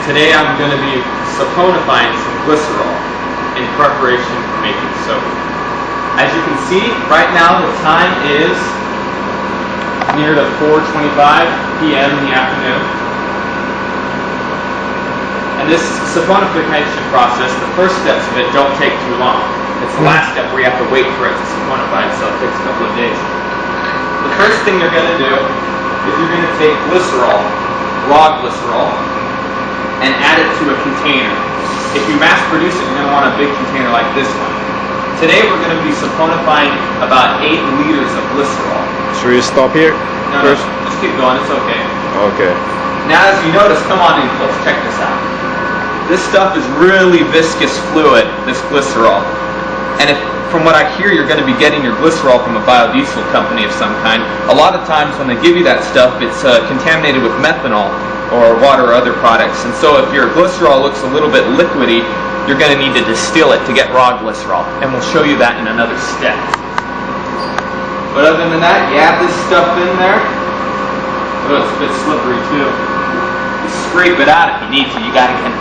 today I'm going to be saponifying some glycerol in preparation for making soap. As you can see, right now the time is near to 4:25 p.m. in the afternoon. And this saponification process, the first steps of it don't take too long. It's the last step where you have to wait for it to saponify, so it takes a couple of days. The first thing you're going to do is you're going to take glycerol, raw glycerol, and add it to a container. If you mass produce it, you're going to want a big container like this one. Today we're going to be saponifying about 8 liters of glycerol. Should we stop here first? No, just keep going, it's okay. Okay. Now as you notice, come on in close, check this out. This stuff is really viscous fluid, this glycerol. And from what I hear, you're going to be getting your glycerol from a biodiesel company of some kind. A lot of times when they give you that stuff, it's contaminated with methanol or water or other products. And so if your glycerol looks a little bit liquidy, you're going to need to distill it to get raw glycerol. And we'll show you that in another step. But other than that, you add this stuff in there. Oh, it's a bit slippery too. You scrape it out if you need to. You got to get it.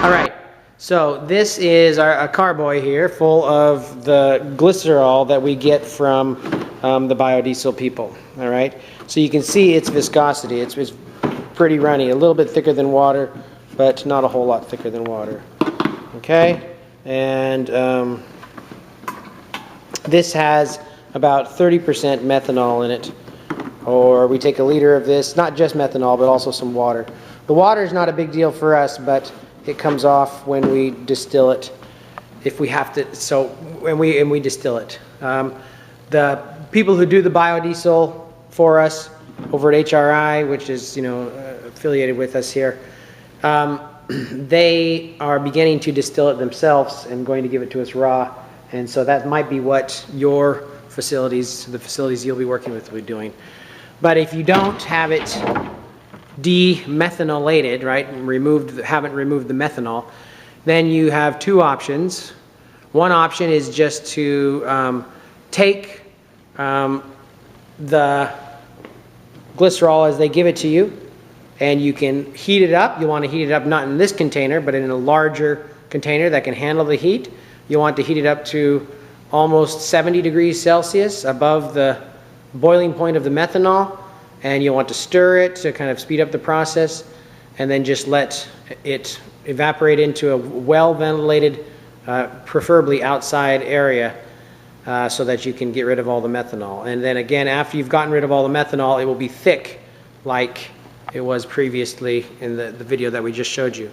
All right. So this is a carboy here full of the glycerol that we get from the biodiesel people. All right. So you can see its viscosity. It's pretty runny, a little bit thicker than water, but not a whole lot thicker than water. Okay. And this has about 30% methanol in it. Or we take a liter of this, not just methanol, but also some water. The water is not a big deal for us, but it comes off when we distill it, if we have to. So when we distill it, the people who do the biodiesel for us over at HRI, which is affiliated with us here, they are beginning to distill it themselves and going to give it to us raw. And so that might be what your facilities, the facilities you'll be working with, will be doing. But if you don't have it demethanolated, right, haven't removed the methanol, then you have two options. One option is just to take the glycerol as they give it to you, and you can heat it up. You want to heat it up not in this container, but in a larger container that can handle the heat. You want to heat it up to almost 70 degrees Celsius above the boiling point of the methanol, and you'll want to stir it to kind of speed up the process, and then just let it evaporate into a well-ventilated, preferably outside area, so that you can get rid of all the methanol. And then again, after you've gotten rid of all the methanol, it will be thick like it was previously in the video that we just showed you.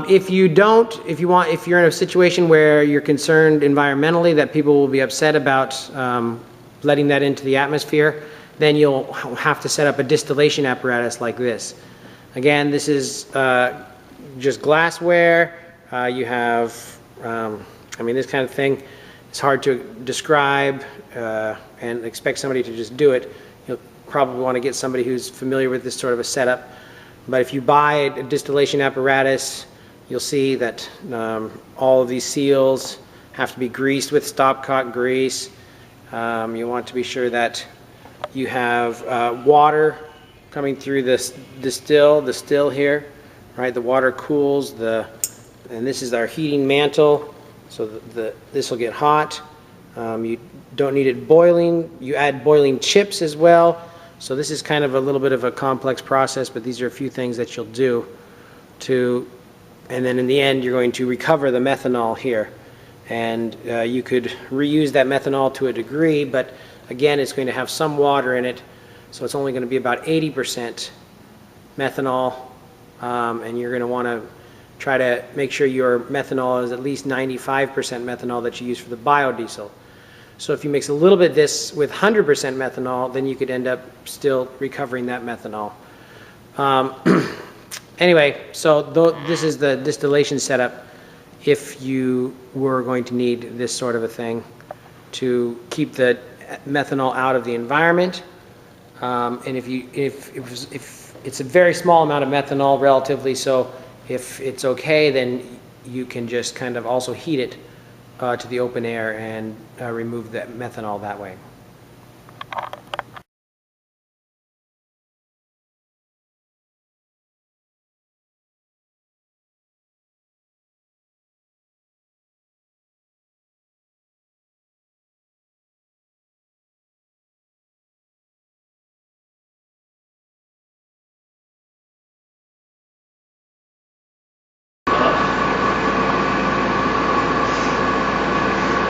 If you're in a situation where you're concerned environmentally that people will be upset about letting that into the atmosphere, then you'll have to set up a distillation apparatus like this. Again, this is just glassware. You have, this kind of thing. It's hard to describe and expect somebody to just do it. You'll probably want to get somebody who's familiar with this sort of a setup. But if you buy a distillation apparatus, you'll see that all of these seals have to be greased with stopcock grease. You want to be sure that you have water coming through this still here, right? The water cools and this is our heating mantle, so this will get hot. You don't need it boiling. You add boiling chips as well. So this is kind of a little bit of a complex process, but these are a few things that you'll do and then in the end you're going to recover the methanol here. And you could reuse that methanol to a degree, but again it's going to have some water in it, so it's only going to be about 80% methanol, and you're going to want to try to make sure your methanol is at least 95% methanol that you use for the biodiesel. So if you mix a little bit of this with 100% methanol, then you could end up still recovering that methanol. Anyway, so this is the distillation setup if you were going to need this sort of a thing to keep the methanol out of the environment. And if it's a very small amount of methanol relatively, so if it's okay, then you can just kind of also heat it to the open air and remove that methanol that way.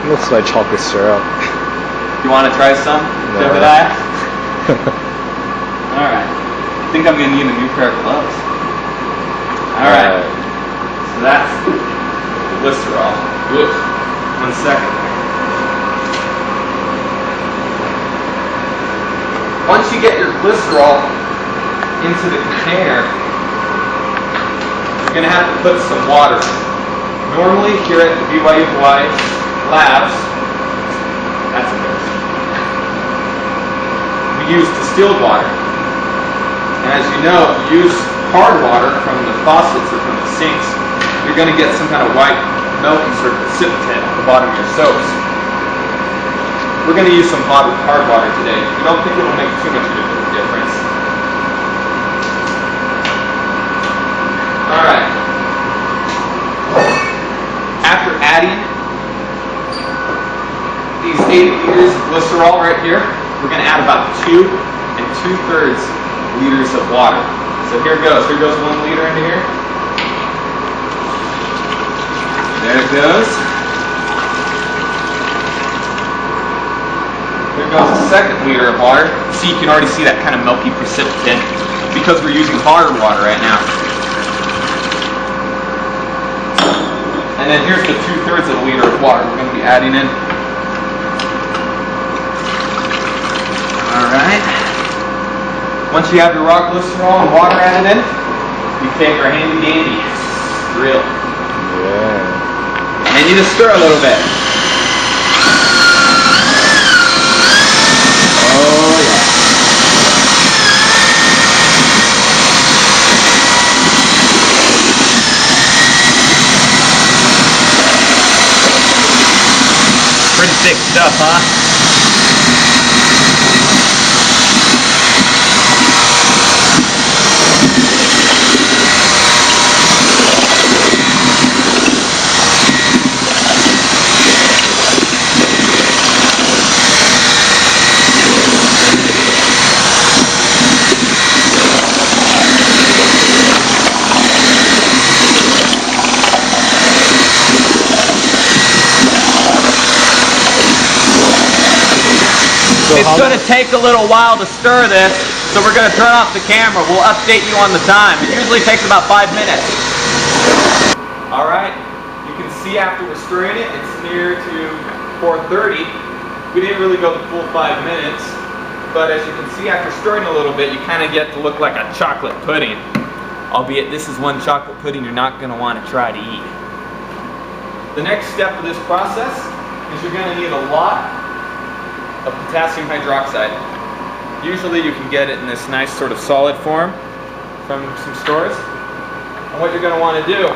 Looks like chocolate syrup. You want to try some? No. Jebediah? Alright. I think I'm going to need a new pair of gloves. Alright. So that's glycerol. Oof. 1 second. Once you get your glycerol into the container, you're going to have to put some water in. Normally, here at the BYUHawaii labs, that's embarrassing, we use distilled water. And as you know, if you use hard water from the faucets or from the sinks, you're going to get some kind of white milky sort of precipitate at the bottom of your soaps. We're going to use some hard water today. We don't think it will make too much of a difference. Alright. After adding these 8 liters of glycerol right here, we're going to add about 2 2/3 liters of water. So here goes. Here goes 1 liter into here. There it goes. There goes a 2nd liter of water. See, you can already see that kind of milky precipitate because we're using hard water right now. And then here's the 2/3 of a liter of water we're going to be adding in. Alright. Once you have your raw glycerol and water added in, you take our handy dandy drill. Yeah. And you just stir a little bit. Oh yeah. Pretty thick stuff, huh? It's going to take a little while to stir this, so we're going to turn off the camera. We'll update you on the time. It usually takes about 5 minutes. Alright, you can see after we're stirring it, it's near to 4:30. We didn't really go the full 5 minutes, but as you can see after stirring a little bit, you kind of get to look like a chocolate pudding. Albeit this is one chocolate pudding you're not going to want to try to eat. The next step of this process is you're going to need a lot of potassium hydroxide. Usually you can get it in this nice sort of solid form from some stores. And what you're going to want to do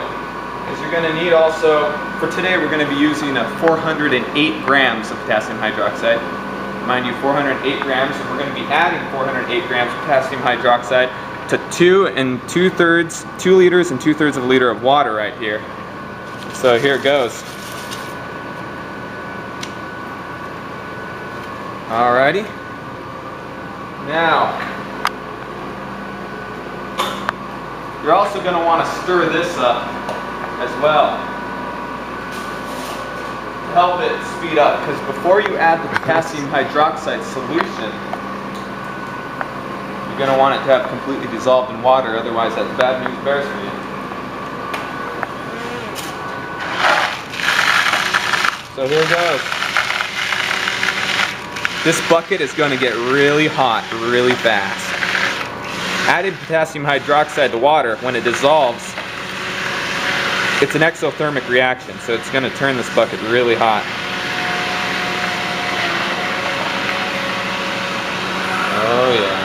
is you're going to need also, for today we're going to be using 408 grams of potassium hydroxide. Mind you, 408 grams, and we're going to be adding 408 grams of potassium hydroxide to 2 liters and 2/3 of a liter of water right here. So here it goes. Alrighty. Now, you're also going to want to stir this up as well to help it speed up, because before you add the potassium hydroxide solution, you're going to want it to have completely dissolved in water, otherwise that's bad news bears for you. So here it goes. This bucket is going to get really hot really fast. Adding potassium hydroxide to water, when it dissolves, it's an exothermic reaction, so it's going to turn this bucket really hot. Oh yeah.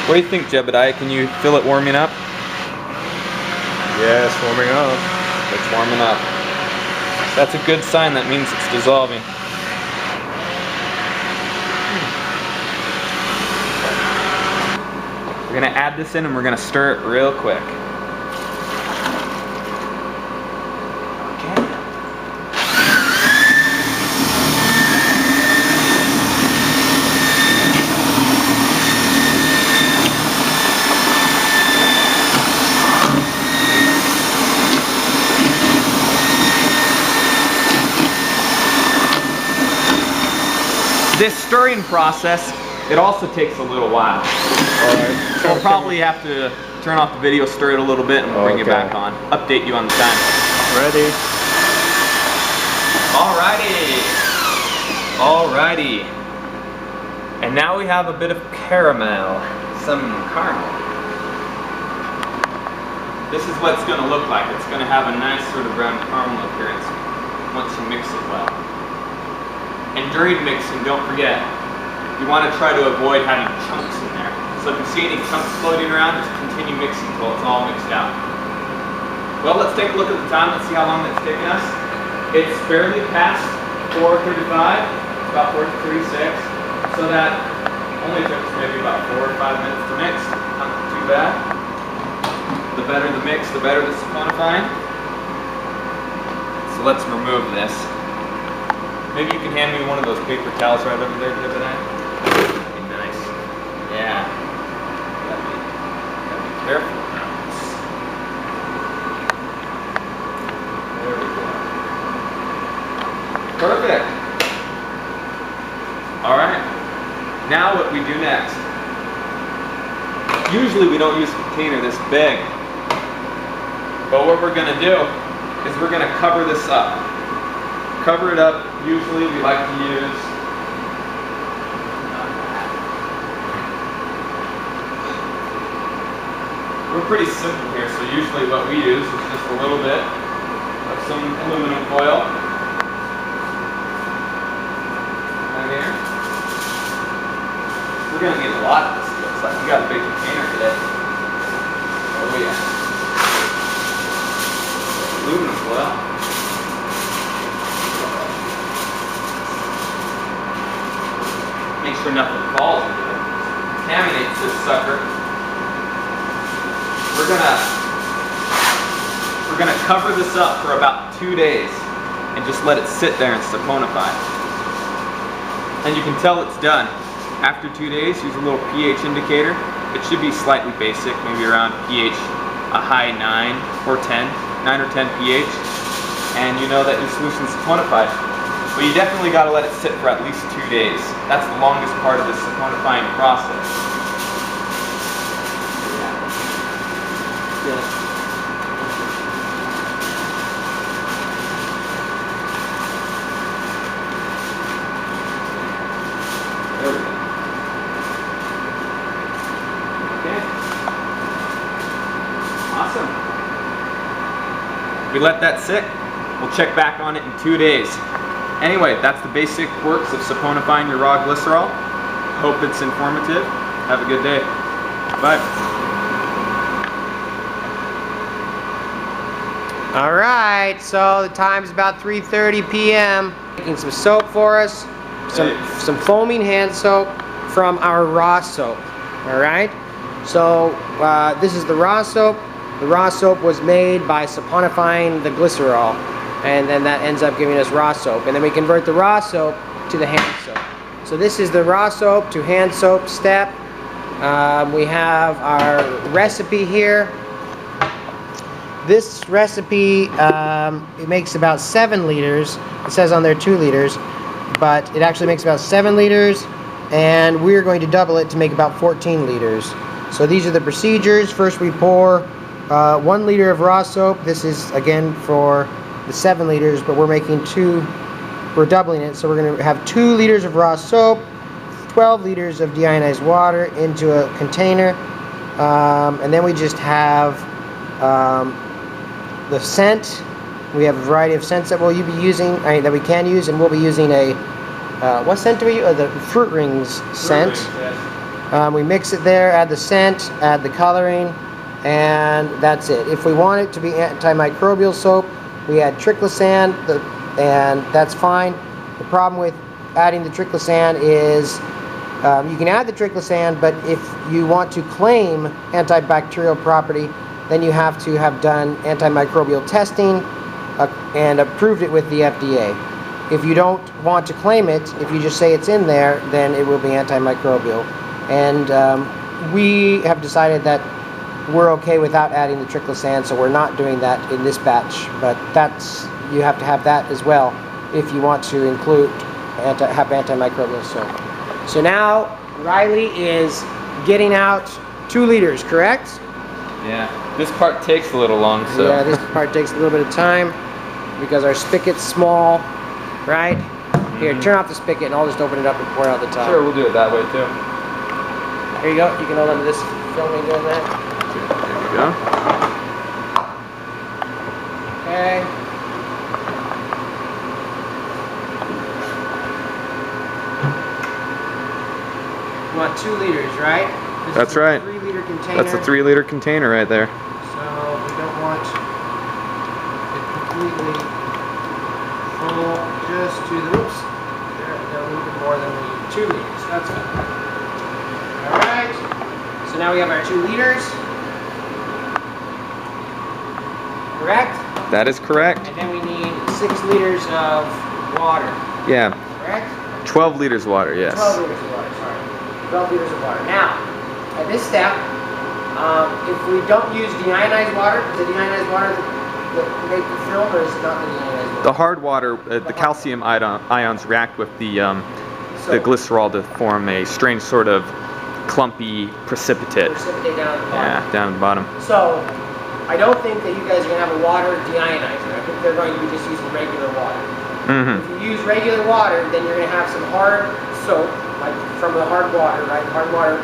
What do you think, Jebediah? Can you feel it warming up? Yeah, it's warming up. It's warming up. That's a good sign. That means it's dissolving. We're gonna add this in and we're gonna stir it real quick. Okay. This stirring process, it also takes a little while. Alright. So we'll probably have to turn off the video, stir it a little bit, and we'll bring it back on. Update you on the time. Ready? Alrighty. Alrighty. And now we have a bit of caramel. Some caramel. This is what it's going to look like. It's going to have a nice sort of brown caramel appearance once you mix it well. And during mixing, don't forget, you want to try to avoid having chunks in there. So if you see any chunks floating around, just continue mixing until it's all mixed out. Well, let's take a look at the time. Let's see how long that's taken us. It's barely past 4:35, about 4:36. So that only took us maybe about 4 or 5 minutes to mix. Not too bad. The better the mix, the better the saponifying. So let's remove this. Maybe you can hand me one of those paper towels right over there, Jebediah. That'd be nice. Yeah. Gotta be careful now. There we go. Perfect. All right. Now what we do next. Usually we don't use a container this big. But what we're gonna do is we're gonna cover this up. Cover it up. Usually we like to use we're pretty simple here, so usually what we use is just a little bit of some aluminum foil. Right here. We're gonna need a lot of this. Looks like we got a big container today. Oh yeah. Aluminum foil. Make sure nothing falls into it. Contaminates this sucker. We're gonna cover this up for about 2 days and just let it sit there and saponify. And you can tell it's done. After 2 days, use a little pH indicator. It should be slightly basic, maybe around pH a high 9 or 10, 9 or 10 pH, and you know that your solution's saponified. But you definitely got to let it sit for at least 2 days. That's the longest part of this saponifying process. Yeah. There we go. Okay. Awesome. We let that sit. We'll check back on it in 2 days. Anyway, that's the basic works of saponifying your raw glycerol. Hope it's informative. Have a good day. Bye. All right, so the time's about 3:30 p.m. Making some soap for us, some foaming hand soap from our raw soap. All right, so this is the raw soap. The raw soap was made by saponifying the glycerol, and then that ends up giving us raw soap, and then we convert the raw soap to the hand soap. So this is the raw soap to hand soap step. We have our recipe here. This recipe, it makes about 7 liters. It says on there 2 liters, but it actually makes about 7 liters, and we're going to double it to make about 14 liters. So these are the procedures. First we pour 1 liter of raw soap. This is again for the 7 liters, but we're making 2, we're doubling it, so we're going to have 2 liters of raw soap, 12 liters of deionized water into a container, and then we just have the scent. We have a variety of scents that we'll be using, that we can use, and we'll be using a, what scent do we use? The fruit rings scent. We mix it there, add the scent, add the coloring, and that's it. If we want it to be antimicrobial soap, We add triclosan, and that's fine. The problem with adding the triclosan is you can add the triclosan, but if you want to claim antibacterial property, then you have to have done antimicrobial testing and approved it with the FDA. If you don't want to claim it, if you just say it's in there, then it will be antimicrobial. And we have decided that we're okay without adding the triclosan, so we're not doing that in this batch. But you have to have that as well if you want to include have antimicrobial soap. So now Riley is getting out 2 liters, correct? Yeah, this part takes a little long, so. Yeah, this part takes a little bit of time because our spigot's small, right? Here, turn off the spigot and I'll just open it up and pour it out the top. Sure, we'll do it that way too. Here you go. You can hold on to this, film me doing that. There we go. Okay. You want 2 liters, right? That's right. 3-liter container. That's a 3-liter container right there. So we don't want it completely full, just to the, whoops, there, a little bit more than we need. 2 liters, that's good. All right, so now we have our 2 liters, correct? That is correct. And then we need 6 liters of water, Yeah, correct? 12 liters water, yes. 12 liters of water, sorry. 12 liters of water. Now, at this step, if we don't use deionized water, is the deionized water that make the film, or is it not the deionized water? The hard water, the calcium ions react with the glycerol to form a strange sort of clumpy precipitate. Precipitate down at the bottom. Yeah, down at the bottom. So, I don't think that you guys are going to have a water deionizer. I think they're going to be just using regular water. Mm-hmm. If you use regular water, then you're going to have some hard soap, like from the hard water, right? Hard water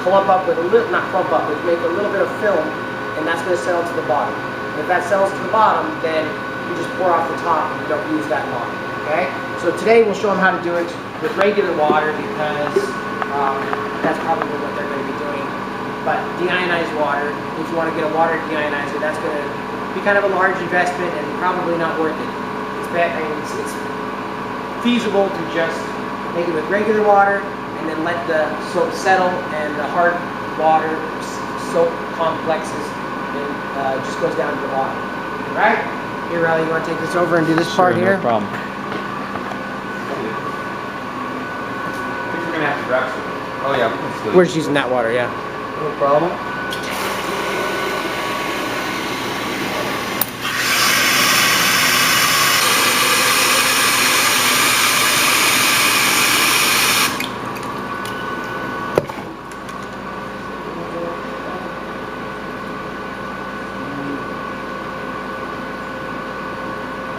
clump up with a little, not clump up, but make a little bit of film, and that's going to settle to the bottom. And if that settles to the bottom, then you just pour off the top and you don't use that bottom, okay? So today we'll show them how to do it with regular water because that's probably what they're going to be doing. But deionized water, if you want to get a water deionizer, that's going to be kind of a large investment and probably not worth it. It's feasible to just make it with regular water and then let the soap settle and the hard water soap complexes and just goes down to the bottom. All right? Here, Riley, you want to take this over and do this part here? No problem. I think we're going to have to grab some. Oh yeah, We're just using that water, yeah. No problem.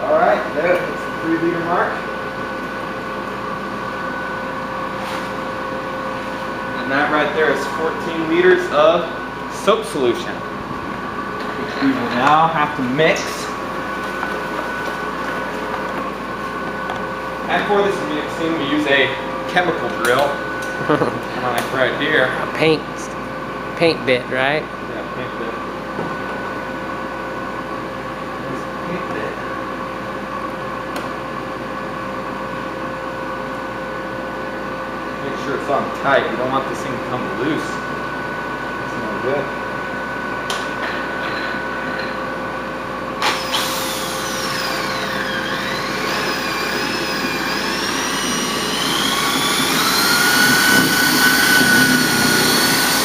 All right, there's the 3-liter mark. And that right there is 14 liters of soap solution, which we will now have to mix. And for this mixing, we use a chemical drill, like right here. A paint bit, right? Yeah, paint bit. There's a paint bit. Make sure it's on tight. You don't want this thing to come loose. It's no good.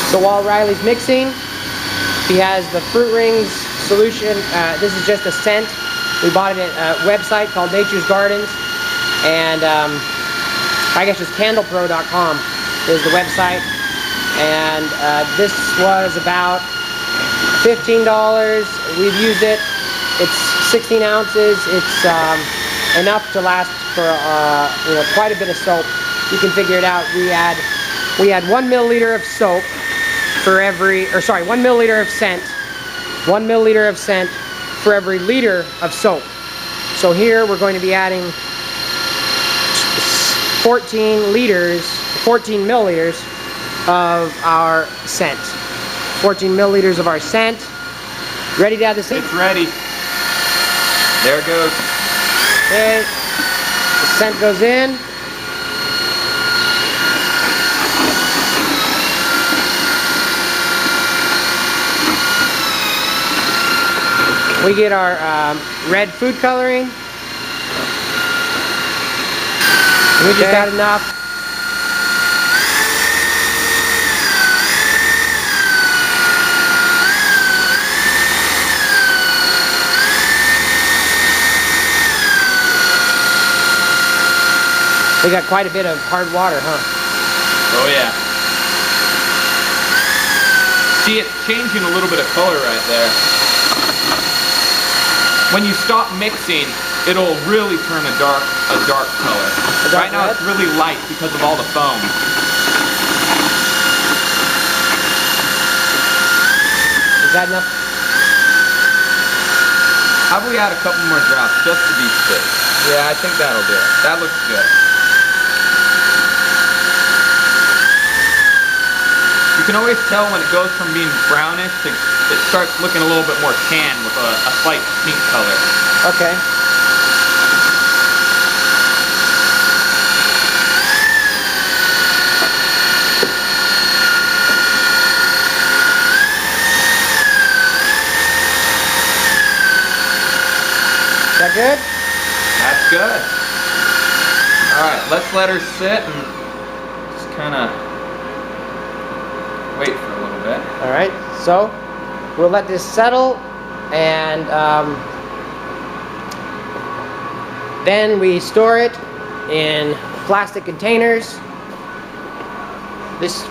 So while Riley's mixing, he has the Fruit Rings solution. This is just a scent. We bought it at a website called Nature's Gardens, and I guess just candlepro.com is the website. And this was about $15. We've used it. It's 16 ounces. It's enough to last for quite a bit of soap. You can figure it out. We had 1 milliliter of soap for every, 1 milliliter of scent, 1 milliliter of scent for every liter of soap. So here we're going to be adding 14 milliliters of our scent. 14 milliliters of our scent. Ready to add this in? It's ready. There it goes. Okay, the scent goes in. We get our red food coloring. We just got enough. We got quite a bit of hard water, huh? Oh yeah. See, it's changing a little bit of color right there. When you stop mixing, it'll really turn a dark color. Right now it's really light because of all the foam. Is that enough? How about we add a couple more drops just to be safe? Yeah, I think that'll do it. That looks good. You can always tell when it goes from being brownish to it starts looking a little bit more tan with a slight pink color. Okay. Is that good? That's good. Alright, let's let her sit and just kind of wait for a little bit. All right, so we'll let this settle, and then we store it in plastic containers. This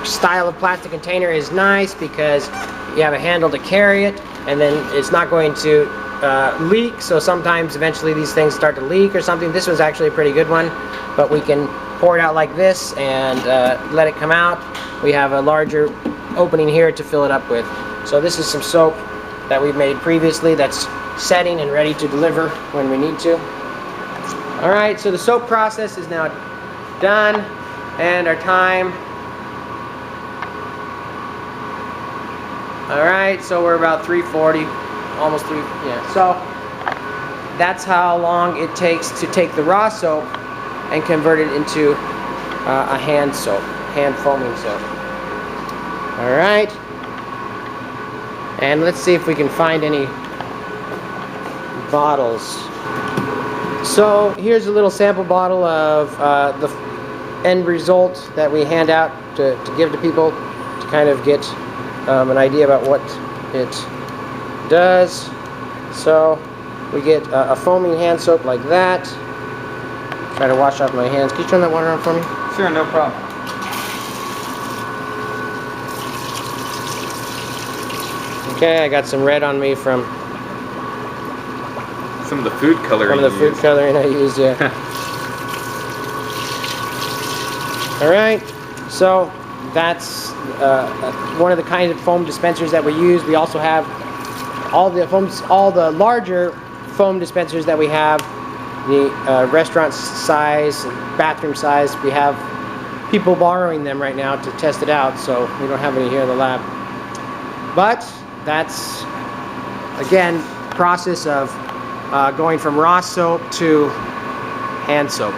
style of plastic container is nice because you have a handle to carry it, and then it's not going to leak. So sometimes eventually these things start to leak or something. This was actually a pretty good one, but we can pour it out like this and let it come out. We have a larger opening here to fill it up with. So this is some soap that we've made previously that's setting and ready to deliver when we need to. All right, so the soap process is now done, and our time. All right, so we're about 3:40, almost 3, yeah. So that's how long it takes to take the raw soap and convert it into a hand soap, hand foaming soap. All right, and let's see if we can find any bottles. So here's a little sample bottle of the end result that we hand out to give to people to kind of get an idea about what it does. So we get a foaming hand soap like that. Try to wash off my hands. Can you turn that water on for me? Sure, no problem. Okay, I got some red on me from some of the food coloring. Some of the food coloring I used, yeah. All right, so that's one of the kinds of foam dispensers that we use. We also have all the larger foam dispensers that we have, the restaurant size, bathroom size. We have people borrowing them right now to test it out, so we don't have any here in the lab. But that's, again, process of going from raw soap to hand soap.